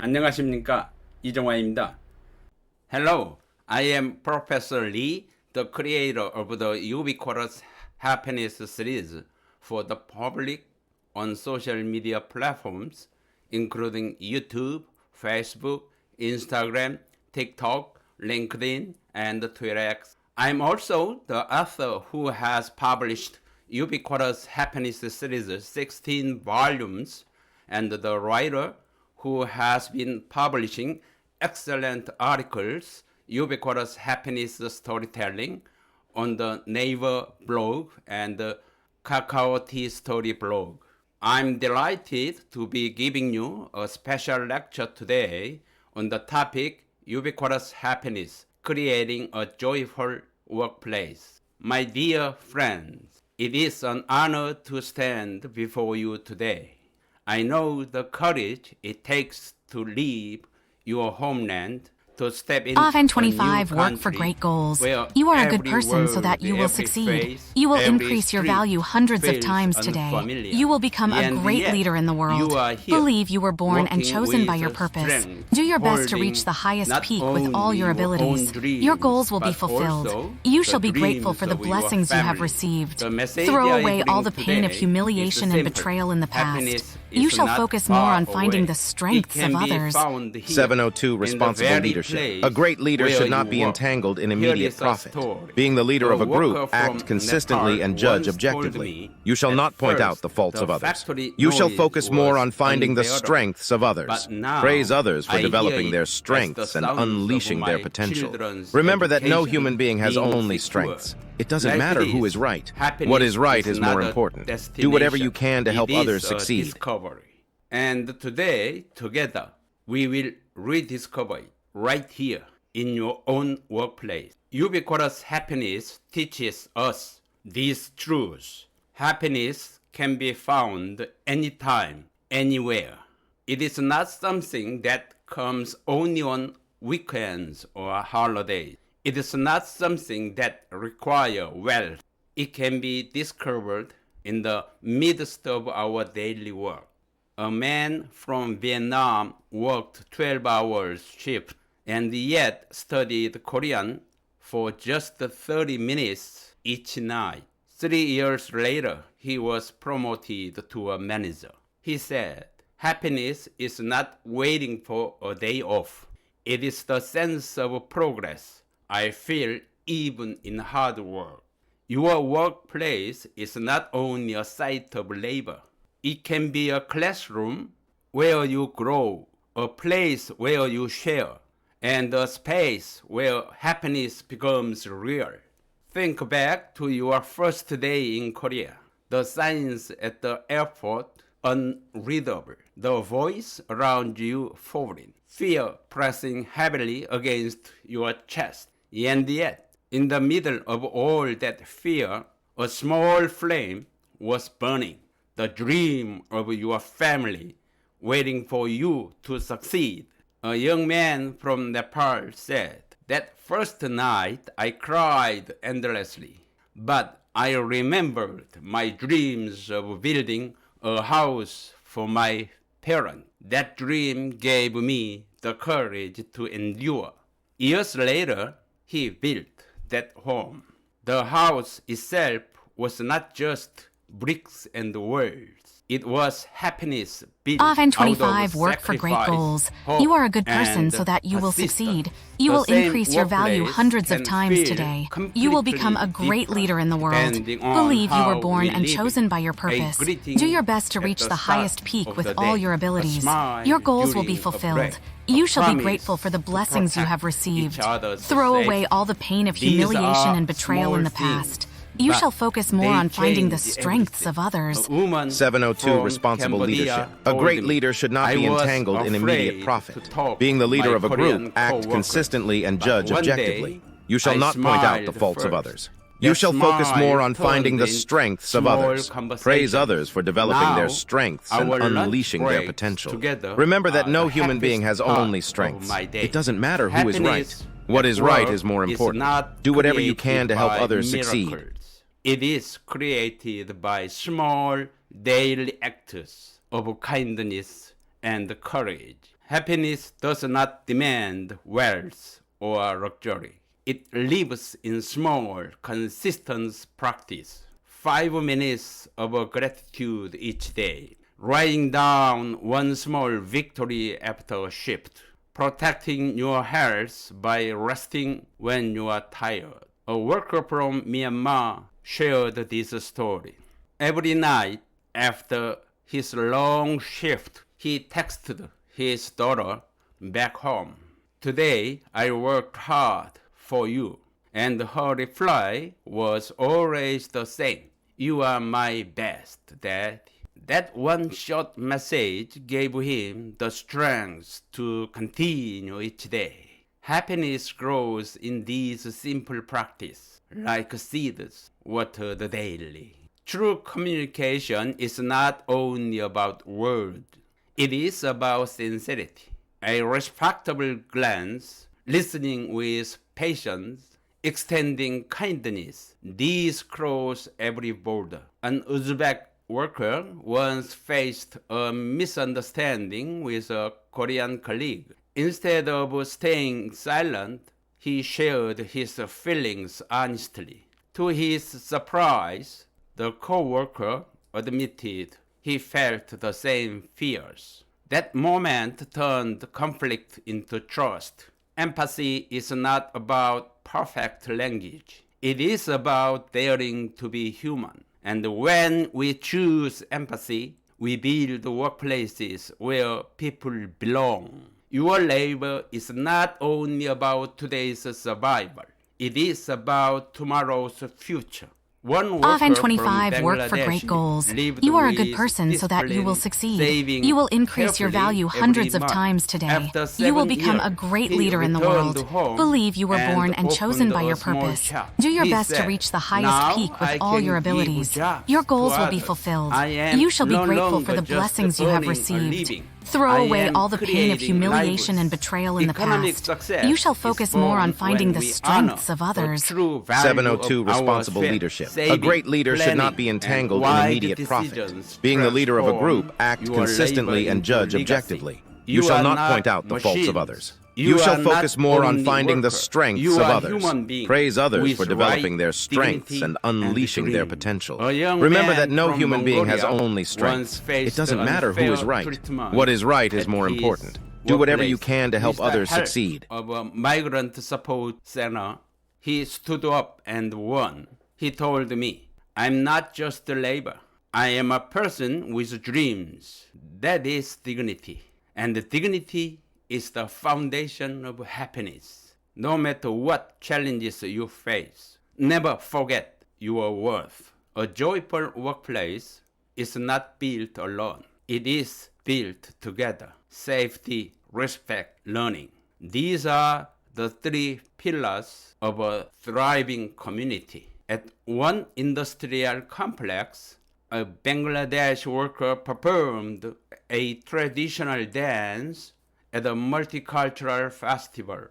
안녕하십니까, 이정화입니다. Hello, I am Professor Lee, the creator of the Ubiquitous Happiness Series for the public on social media platforms, including YouTube, Facebook, Instagram, TikTok, LinkedIn, and Twitter X. I'm also the author who has published Ubiquitous Happiness Series 16 volumes and the writer who has been publishing excellent articles, Ubiquitous Happiness Storytelling, on the Naver blog and the Kakao Tea Story blog. I'm delighted to be giving you a special lecture today on the topic Ubiquitous Happiness, Creating a Joyful Workplace. My dear friends, it is an honor to stand before you today. I know the courage it takes to leave your homeland, to step into Off a N25 new work for country great goals. where You are a good every person so word, that you will every succeed. phrase, You will every increase your street value hundreds of feels times today. unfamiliar. You will become a And great yet, leader in the world. you are here, Believe you were born and working chosen by with your purpose. strength, Do your best to holding reach the highest not peak with all only your your abilities. own dreams, Your goals will be but fulfilled. also You the shall be grateful for the dreams of your blessings you have family. received. The message Throw I away all the bring pain of today humiliation is and simple. betrayal in the Happiness past. is You shall not focus more far on finding away. the It strengths can of be others. found here, 702 in the Responsible very Leadership. place A great leader where should not you be work. entangled in Here immediate is a profit. story. Being the leader of a worker group, from act consistently Nepal and judge once told objectively. me You shall at not point out first the faults the of others. factory You shall noise focus more was on finding the unbearable. strengths of others. But now Praise others for I hear developing it their as the strengths and sounds of unleashing their my potential. children's Remember that no education human being has being only secure. strengths. It doesn't Like matter who this, is right. happiness What is right is is more not a important. Do whatever you can to destination. help It is others a succeed. Discovery. And today, together, we will rediscover it right here in your own workplace. Ubiquitous happiness teaches us these truths. Happiness can be found anytime, anywhere. It is not something that comes only on weekends or holidays. It is not something that requires wealth. It can be discovered in the midst of our daily work. A man from Vietnam worked 12 hours shift and yet studied Korean for just 30 minutes each night. 3 years later, he was promoted to a manager. He said, happiness is not waiting for a day off. It is the sense of progress I feel even in hard work. Your workplace is not only a site of labor. It can be a classroom where you grow, a place where you share, and a space where happiness becomes real. Think back to your first day in Korea. The signs at the airport unreadable. The voice around you falling. Fear pressing heavily against your chest. And yet, in the middle of all that fear, a small flame was burning. The dream of your family waiting for you to succeed. A young man from Nepal said, that first night I cried endlessly, but I remembered my dreams of building a house for my parents. That dream gave me the courage to endure. Years later, he built that home. The house itself was not just bricks and walls. It was happiness built Off out N25 of work for great sacrifice, goals. hope, You are a good person and so that you will persistence. succeed. You The will same increase your value workplace hundreds of can times feel today. You will become a completely great leader in the world. depending on Believe you were how born we and live chosen it. by your A purpose. greeting Do your best to at reach the the highest start peak of with the all day. your A abilities. smile Your goals will be during a fulfilled. break. You A shall be promise grateful for the to blessings you have protect received. each other's Throw safety. away all the pain of These humiliation are and betrayal in the small past. things, You but shall focus more they on finding the change strengths everything. of others. A woman 702 from Responsible Cambodia Leadership. A told great me, leader should not "I be was entangled in afraid immediate to profit. talk Being the to leader my of a Korean group, act co-workers. consistently and But judge one objectively. day, You shall I not point out the smiled faults of first. others. You That shall focus more smile on finding turned the into strengths of small others. conversations. Praise others for developing Now, their strengths and our lunch unleashing their breaks potential. together Remember that are no the human being has happiest part only of strengths. my day. It doesn't matter who is right. Happiness What at is right work is more important. not Do whatever you created can to help by others succeed. miracles. It is created by small daily acts of kindness and courage. Happiness does not demand wealth or luxury. It lives in small, consistent practice. 5 minutes of gratitude each day. Writing down one small victory after a shift. Protecting your health by resting when you are tired. A worker from Myanmar shared this story. Every night after his long shift, he texted his daughter back home. Today I worked hard for you. And her reply was always the same. You are my best, Dad. That one short message gave him the strength to continue each day. Happiness grows in these simple practices, like seeds watered daily. True communication is not only about words. It is about sincerity, a respectable glance, listening with patience, extending kindness. These cross every border. An Uzbek worker once faced a misunderstanding with a Korean colleague. Instead of staying silent, he shared his feelings honestly. To his surprise, the co-worker admitted he felt the same fears. That moment turned conflict into trust. Empathy is not about perfect language. It is about daring to be human. And when we choose empathy, we build workplaces where people belong. Your labor is not only about today's survival. It is about tomorrow's future. One Often worker 25 from work for great Bangladesh goals. lived You are a good with person so that you will discipline, succeed. saving You will increase your carefully value every hundreds of month. times today. After You will 7 become a years, great he leader in the returned world. home Believe you were born and chosen opened by a your small purpose. shop. Do your He best to said, reach the highest "Now peak with I all can your give abilities. jobs Your goals to will be others. fulfilled. I am You shall be no grateful for longer the just blessings you have earning a received. living. Throw I away am all the pain of creating humiliation and livelihoods. betrayal in the Economic past. success You shall is focus more on born finding when the we strengths honor of others. the true value 702 of our Responsible sweat, Leadership. A saving, great leader should not be planning, entangled and in wise immediate profit. decisions Being the leader of a group, transform act your consistently labor and into judge legacy. objectively. You shall are not point out the faults of machines. others. You shall are focus not more on only finding the worker. strengths You of are others. human being Praise others with for developing right, their strengths dignity, and unleashing their dream. potential. A young Remember man that no from human being has Mongolia only once strengths. It faced doesn't matter who is unfair right. treatment What is right is at more his important. Do whatever you workplace. can to help With the others help succeed. of a migrant support center, he stood up and won. He told me, I'm not just a labor. I am a person with dreams. That is dignity. And dignity is the foundation of happiness. No matter what challenges you face, never forget your worth. A joyful workplace is not built alone. It is built together. Safety, respect, learning. These are the 3 pillars of a thriving community. At one industrial complex, a Bangladesh worker performed a traditional dance at a multicultural festival.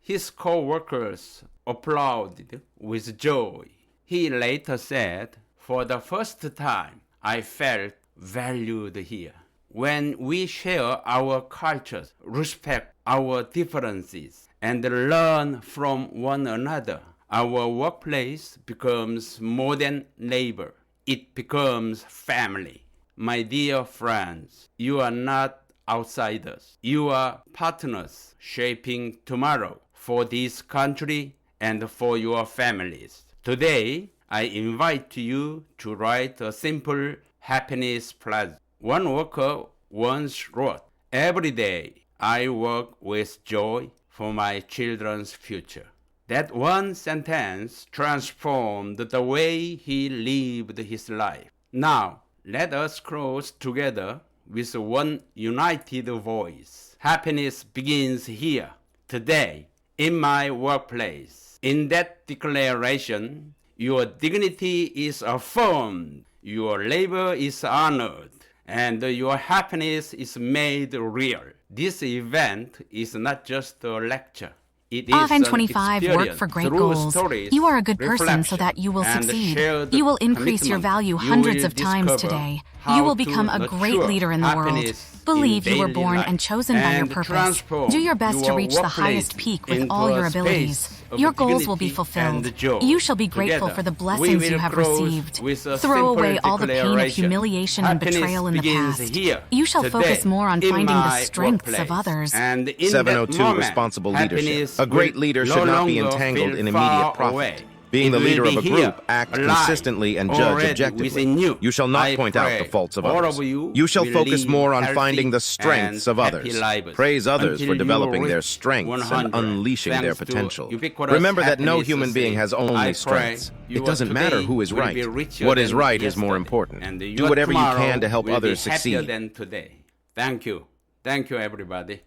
His co-workers applauded with joy. He later said, for the first time, I felt valued here. When we share our cultures, respect our differences, and learn from one another, our workplace becomes more than labor. It becomes family. My dear friends, you are not outsiders. You are partners shaping tomorrow for this country and for your families. Today, I invite you to write a simple happiness pledge. One worker once wrote, every day I work with joy for my children's future. That one sentence transformed the way he lived his life. Now, let us close together with one united voice. Happiness begins here, today, in my workplace. In that declaration, your dignity is affirmed, your labor is honored, and your happiness is made real. This event is not just a lecture. It Off is and an 25 work experience for great through goals. stories, You are a good person so reflection, that you will and succeed. shared You will increase your commitment. value You hundreds will of times discover today. how You will to become a great nurture leader in the world. happiness Believe in you were daily born life and chosen by your and purpose. transform Do your best to your reach the workplace highest peak with into all your a abilities. space of Your goals will be dignity fulfilled. and joy. You shall be grateful Together, for the we blessings will you have close received. with a Throw simple away all the pain of declaration. humiliation and Happiness betrayal in the begins past. here, You shall today, focus more on in finding the my strengths of workplace. others. And in 702 that moment, Responsible Leadership. happiness A great will leader no should not be longer entangled feel in far immediate profit. away. Being the It will leader of be a here, group, act alive, consistently and judge already objectively. within you. You shall not I point out pray the faults of all others. of you You shall will focus live more on healthy finding the strengths and of happy others. lives Praise others until for you developing their reach strengths 100. and unleashing their Thanks to potential. Ubiquitous Remember that no Happiness human being Series. has I only pray strengths. your It doesn't matter today who is will right. be richer What is than right is more yesterday, important. and Do your whatever you tomorrow can to help will be others happier succeed. than today. Thank you. Thank you, everybody.